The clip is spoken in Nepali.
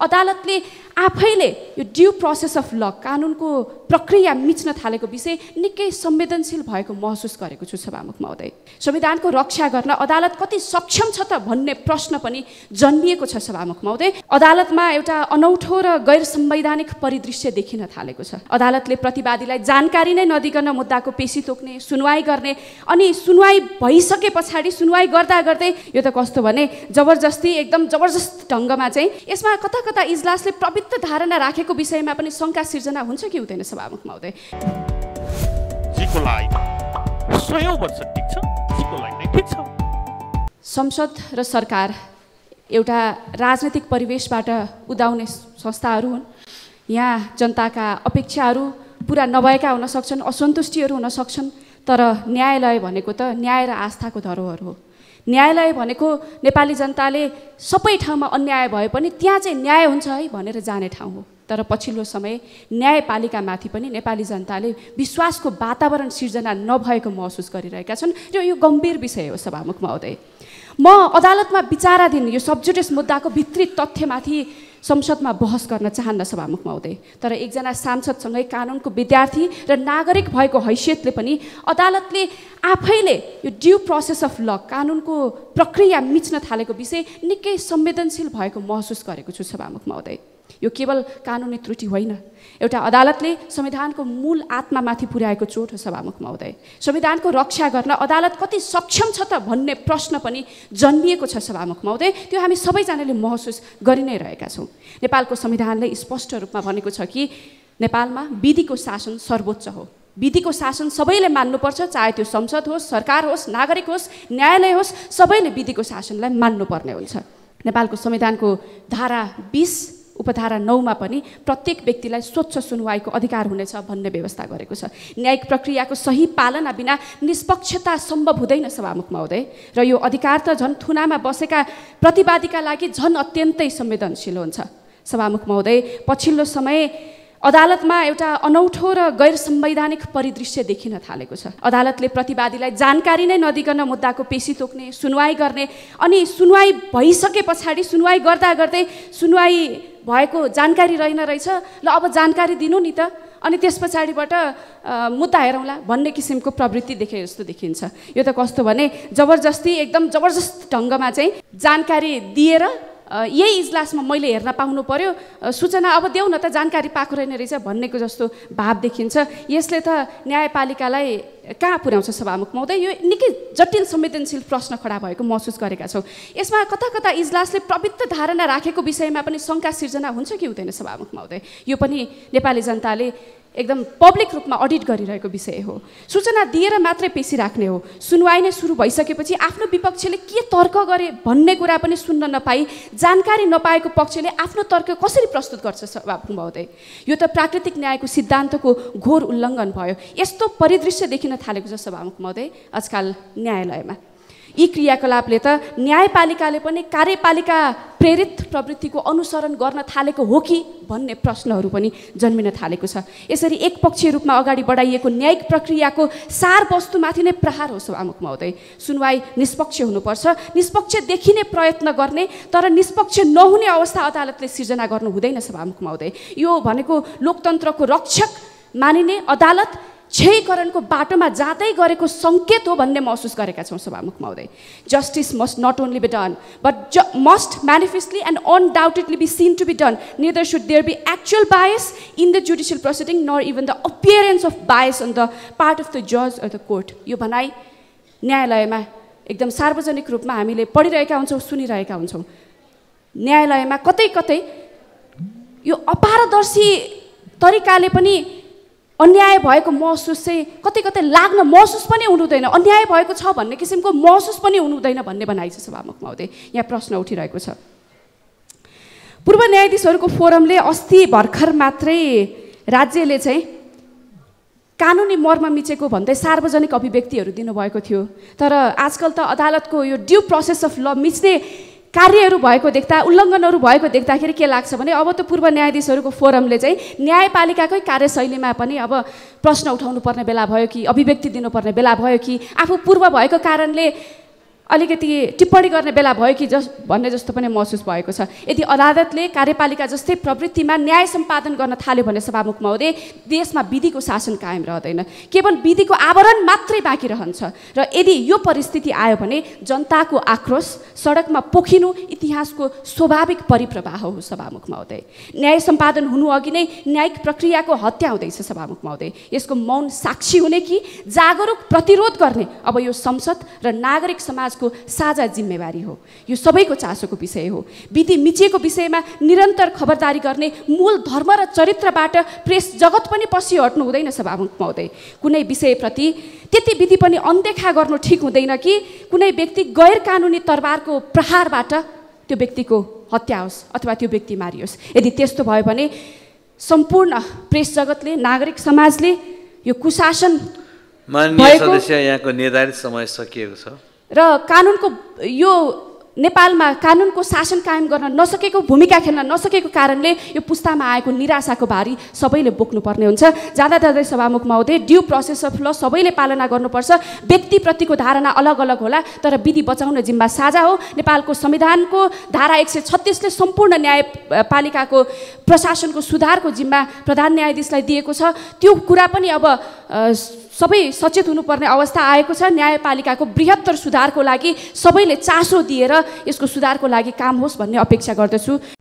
अदालतले आफैले यो ड्यू प्रोसेस अफ ल कानुनको प्रक्रिया मिच्न थालेको विषय निकै संवेदनशील भएको महसुस गरेको छु सभामुख महोदय। संविधानको रक्षा गर्न अदालत कति सक्षम छ त भन्ने प्रश्न पनि जन्मिएको छ सभामुख महोदय। अदालतमा एउटा अनौठो र गैर संवैधानिक परिदृश्य देखिन थालेको छ। अदालतले प्रतिवादीलाई जानकारी नै नदिकन मुद्दाको पेशी तोक्ने, सुनवाई गर्ने अनि सुनवाई भइसके पछाडि सुनवाई गर्दा गर्दै यो त कस्तो भने जबरजस्ती एकदम जबरजस्त ढङ्गमा चाहिँ यसमा कता कता इजलासले प्रवृत्त धारणा राखेको विषयमा पनि शङ्का सिर्जना हुन्छ कि हुँदैन सभामुख महोदय? संसद र सरकार एउटा राजनैतिक परिवेशबाट उदाउने संस्थाहरू हुन्। यहाँ जनताका अपेक्षाहरू पुरा नभएका हुन सक्छन्, असन्तुष्टिहरू हुन सक्छन्, तर न्यायालय भनेको त न्याय र आस्थाको धरोहर हो। न्यायालय भनेको नेपाली जनताले सबै ठाउँमा अन्याय भए पनि त्यहाँ चाहिँ न्याय हुन्छ है भनेर जाने ठाउँ हो। तर पछिल्लो समय न्यायपालिकामाथि पनि नेपाली जनताले विश्वासको वातावरण सिर्जना नभएको महसुस गरिरहेका छन् र यो गम्भीर विषय हो सभामुख महोदय। म अदालतमा विचाराधीन यो सबजुडिस मुद्दाको भित्री तथ्यमाथि संसदमा बहस गर्न चाहन्न सभामुख महोदय, तर एकजना सांसदसँगै कानुनको विद्यार्थी र नागरिक भएको हैसियतले पनि अदालतले आफैले यो ड्यू प्रोसेस अफ ल कानुनको प्रक्रिया मिच्न थालेको विषय निकै संवेदनशील भएको महसुस गरेको छु सभामुख महोदय। यो केवल कानुनी त्रुटि होइन, एउटा अदालतले संविधानको मूल आत्मामाथि पुर्याएको चोट हो सभामुख महोदय। संविधानको रक्षा गर्न अदालत कति सक्षम छ त भन्ने प्रश्न पनि जन्मिएको छ सभामुख महोदय। त्यो हामी सबैजनाले महसुस गरि नै रहेका छौँ। नेपालको संविधानले स्पष्ट रूपमा भनेको छ कि नेपालमा विधिको शासन सर्वोच्च हो। विधिको शासन सबैले मान्नुपर्छ, चाहे त्यो संसद होस्, सरकार होस्, नागरिक होस्, न्यायालय होस्, सबैले विधिको शासनलाई मान्नुपर्ने हुन्छ। नेपालको संविधानको धारा 20 उपधारा 9 मा पनि प्रत्येक व्यक्तिलाई स्वच्छ सुनवाईको अधिकार हुनेछ भन्ने व्यवस्था गरेको छ। न्यायिक प्रक्रियाको सही पालना बिना निष्पक्षता सम्भव हुँदैन सभामुख महोदय, र यो अधिकार त झन् थुनामा बसेका प्रतिवादीका लागि झन् अत्यन्तै संवेदनशील हुन्छ सभामुख महोदय। पछिल्लो समय अदालतमा एउटा अनौठो र गैर संवैधानिक परिदृश्य देखिन थालेको छ। अदालतले प्रतिवादीलाई जानकारी नै नदिकन मुद्दाको पेशी तोक्ने, सुनवाई गर्ने अनि सुनवाई भइसके पछाडि सुनवाई गर्दा गर्दै सुनवाई भएको जानकारी रहेन रहेछ, ल अब जानकारी दिनु नि त, अनि त्यस पछाडिबाट मुद्दा हेरौँला भन्ने किसिमको प्रवृत्ति देखे जस्तो देखिन्छ। यो त कस्तो भने जबरजस्ती एकदम जबरजस्त ढङ्गमा चाहिँ जानकारी दिएर यही इजलासमा मैले हेर्न पाउनु पर्यो, सूचना अब देऊ न त, जानकारी पाएको रहेन रहेछ भन्नेको जस्तो भाव देखिन्छ। यसले त न्यायपालिकालाई कहाँ पुर्याउँछ सभामुख महोदय? यो निकै जटिल संवेदनशील प्रश्न खडा भएको महसुस गरेका छौँ। यसमा कता कता इजलासले प्रवृत्त धारणा राखेको विषयमा पनि शङ्का सिर्जना हुन्छ कि हुँदैन सभामुख महोदय? यो पनि नेपाली जनताले एकदम पब्लिक रूपमा अडिट गरिरहेको विषय हो। सूचना दिएर मात्रै पेशी राख्ने हो, सुनवाई नै सुरु भइसकेपछि आफ्नो विपक्षले के तर्क गरे भन्ने कुरा पनि सुन्न नपाई जानकारी नपाएको पक्षले आफ्नो तर्क कसरी प्रस्तुत गर्छ सभामुख महोदय? यो त प्राकृतिक न्यायको सिद्धान्तको घोर उल्लङ्घन भयो। यस्तो परिदृश्य देखिन थालेको छ सभामुख महोदय आजकल न्यायालयमा। यी क्रियाकलापले त न्यायपालिकाले पनि कार्यपालिका प्रेरित प्रवृत्तिको अनुसरण गर्न थालेको हो कि भन्ने प्रश्नहरू पनि जन्मिन थालेको छ। यसरी एकपक्षीय रूपमा अगाडि बढाइएको न्यायिक प्रक्रियाको सार वस्तुमाथि नै प्रहार हो सभामुख महोदय। सुनवाई निष्पक्ष हुनुपर्छ, निष्पक्ष देखिने प्रयत्न गर्ने, तर निष्पक्ष नहुने अवस्था अदालतले सिर्जना गर्नु हुँदैन सभामुख महोदय। यो भनेको लोकतन्त्रको रक्षक मानिने अदालत क्षयीकरणको बाटोमा जाँदै गरेको सङ्केत हो भन्ने महसुस गरेका छौँ सभामुख महोदय। Justice must not only be done but must manifestly and undoubtedly be seen to be done. Neither should there be actual bias in the judicial proceeding nor even the appearance of bias on the part of the जज अर द कोर्ट। यो भनाइ न्यायालयमा एकदम सार्वजनिक रूपमा हामीले पढिरहेका हुन्छौँ, सुनिरहेका हुन्छौँ। न्यायालयमा कतै कतै यो अपारदर्शी तरिकाले पनि अन्याय भएको महसुस चाहिँ कतै कतै लाग्न महसुस पनि हुनुहुँदैन, अन्याय भएको छ भन्ने किसिमको महसुस पनि हुनुहुँदैन भन्ने भनाइ छ सभामुख महोदय। यहाँ प्रश्न उठिरहेको छ। पूर्व न्यायाधीशहरूको फोरमले अस्ति भर्खर मात्रै राज्यले चाहिँ कानुनी मर्म मिचेको भन्दै सार्वजनिक अभिव्यक्तिहरू दिनुभएको थियो, तर आजकल त अदालतको यो ड्यू प्रोसेस अफ ल मिच्ने कार्यहरू भएको देख्दा, उल्लङ्घनहरू भएको देख्दाखेरि के लाग्छ भने अब त पूर्व न्यायाधीशहरूको फोरमले चाहिँ न्यायपालिकाकै कार्यशैलीमा पनि अब प्रश्न उठाउनु पर्ने बेला भयो कि, अभिव्यक्ति दिनुपर्ने बेला भयो कि, आफू पूर्व भएको कारणले अलिकति टिप्पणी गर्ने बेला भयो कि भन्ने जस्तो पनि महसुस भएको छ। यदि अदालतले कार्यपालिका जस्तै प्रवृत्तिमा न्याय सम्पादन गर्न थाल्यो भने सभामुख महोदय, देशमा विधिको शासन कायम रहँदैन, केवल विधिको आवरण मात्रै बाँकी रहन्छ। र यदि यो परिस्थिति आयो भने जनताको आक्रोश सडकमा पोखिनु इतिहासको स्वाभाविक परिप्रवाह हो सभामुख महोदय। न्याय सम्पादन हुनु अघि नै न्यायिक प्रक्रियाको हत्या हुँदैछ सभामुख महोदय। यसको मौन साक्षी हुने कि जागरुक प्रतिरोध गर्ने अब यो संसद र नागरिक समाजको साझा जिम्मेवारी हो। यो सबैको चासोको विषय हो। विधि मिचिएको विषयमा निरन्तर खबरदारी गर्ने मूल धर्म र चरित्रबाट प्रेस जगत पनि पछि हट्नु हुँदैन सभामुख महोदय। कुनै विषयप्रति त्यति विधि पनि अनदेखा गर्नु ठिक हुँदैन कि कुनै व्यक्ति गैर कानुनी तरबारको प्रहारबाट त्यो व्यक्तिको हत्या होस् अथवा त्यो व्यक्ति मारियोस्। यदि त्यस्तो भयो भने सम्पूर्ण प्रेस जगतले, नागरिक समाजले यो कुशासन माननीय सदस्य, यहाँको निर्धारित समय सकिएको छ र कानुनको यो नेपालमा कानुनको शासन कायम गर्न नसकेको, भूमिका खेल्न नसकेको कारणले यो पुस्तामा आएको निराशाको भारी सबैले बोक्नुपर्ने हुन्छ। जाँदा जाँदै सभामुख महोदय, ड्यू प्रोसेस अफ ल सबैले पालना गर्नुपर्छ। व्यक्तिप्रतिको धारणा अलग अलग होला तर विधि बचाउने जिम्मा साझा हो। नेपालको संविधानको धारा 136ले सम्पूर्ण न्यायपालिकाको प्रशासनको सुधारको जिम्मा प्रधान न्यायाधीशलाई दिएको छ। त्यो कुरा पनि अब सबै सचेत हुनुपर्ने अवस्था आएको छ। न्यायपालिकाको बृहत्तर सुधारको लागि सबैले चासो दिएर यसको सुधारको लागि काम होस् भन्ने अपेक्षा गर्दछु।